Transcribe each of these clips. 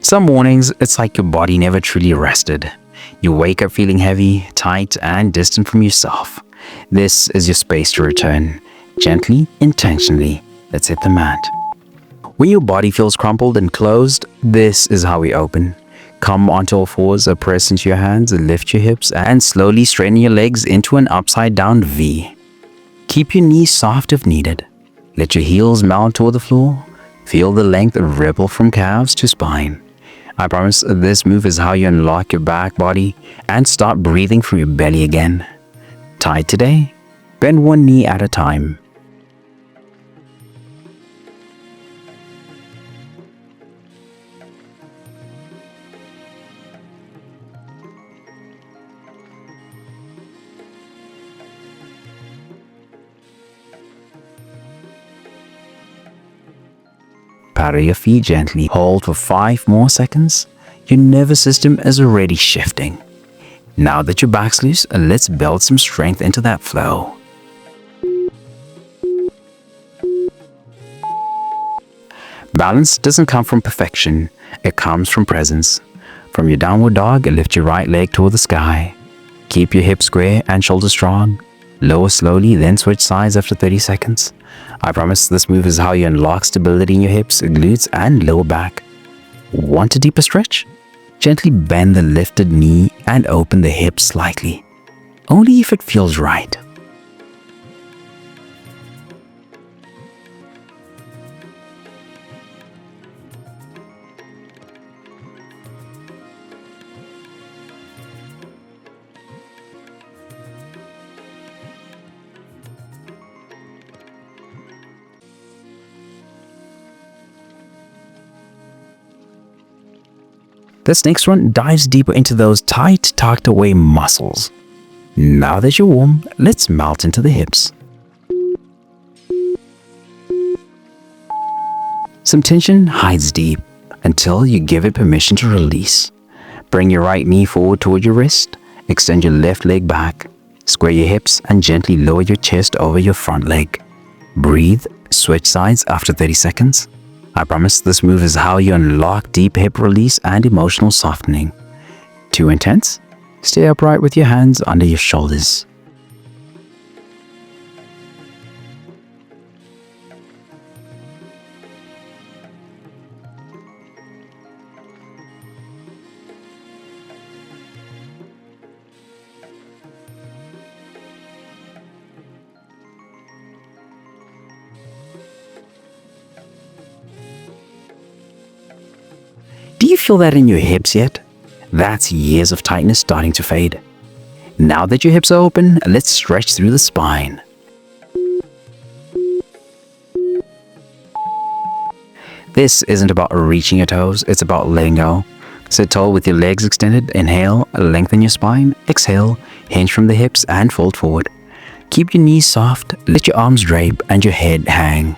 Some mornings, it's like your body never truly rested. You wake up feeling heavy, tight, and distant from yourself. This is your space to return. Gently, intentionally, let's hit the mat. When your body feels crumpled and closed, this is how we open. Come onto all fours, press into your hands, lift your hips, and slowly straighten your legs into an upside down V. Keep your knees soft if needed. Let your heels mount toward the floor. Feel the length ripple from calves to spine. I promise this move is how you unlock your back body and start breathing from your belly again. Tight today? Bend one knee at a time. Paddle your feet gently. Hold for 5 more seconds. Your nervous system is already shifting. Now that your back's loose, let's build some strength into that flow. Balance doesn't come from perfection, it comes from presence. From your downward dog, lift your right leg toward the sky. Keep your hips square and shoulders strong. Lower slowly, then switch sides after 30 seconds. I promise this move is how you unlock stability in your hips, glutes, and lower back. Want a deeper stretch? Gently bend the lifted knee and open the hips slightly. Only if it feels right. This next one dives deeper into those tight, tucked away muscles. Now that you're warm, let's melt into the hips. Some tension hides deep until you give it permission to release. Bring your right knee forward toward your wrist, extend your left leg back, square your hips and gently lower your chest over your front leg. Breathe, switch sides after 30 seconds. I promise this move is how you unlock deep hip release and emotional softening. Too intense? Stay upright with your hands under your shoulders. Do you feel that in your hips yet? That's years of tightness starting to fade. Now that your hips are open, let's stretch through the spine. This isn't about reaching your toes, it's about letting go. Sit tall with your legs extended. Inhale, lengthen your spine. Exhale, hinge from the hips and fold forward. Keep your knees soft, let your arms drape and your head hang.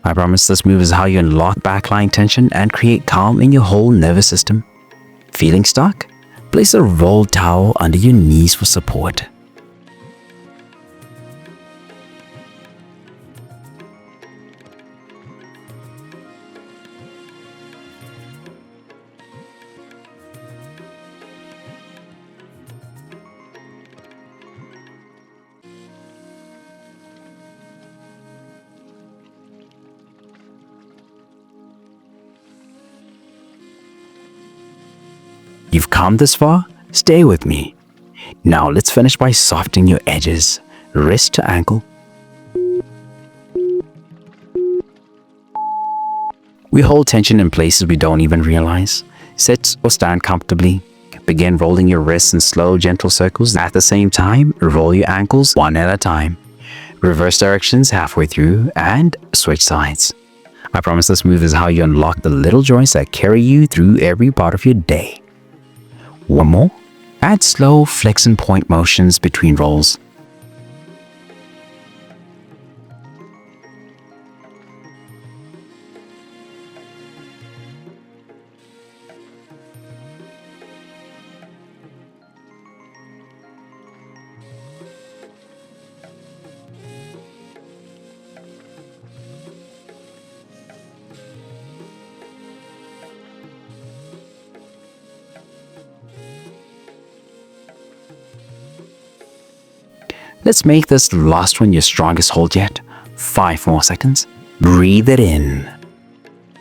I promise this move is how you unlock backline tension and create calm in your whole nervous system. Feeling stuck? Place a rolled towel under your knees for support. You've come this far? Stay with me. Now let's finish by softening your edges, wrist to ankle. We hold tension in places we don't even realize. Sit or stand comfortably. Begin rolling your wrists in slow, gentle circles. At the same time, roll your ankles one at a time. Reverse directions halfway through and switch sides. I promise this move is how you unlock the little joints that carry you through every part of your day. One more. Add slow flex and point motions between rolls. Let's make this last one your strongest hold yet. 5 more seconds. Breathe it in.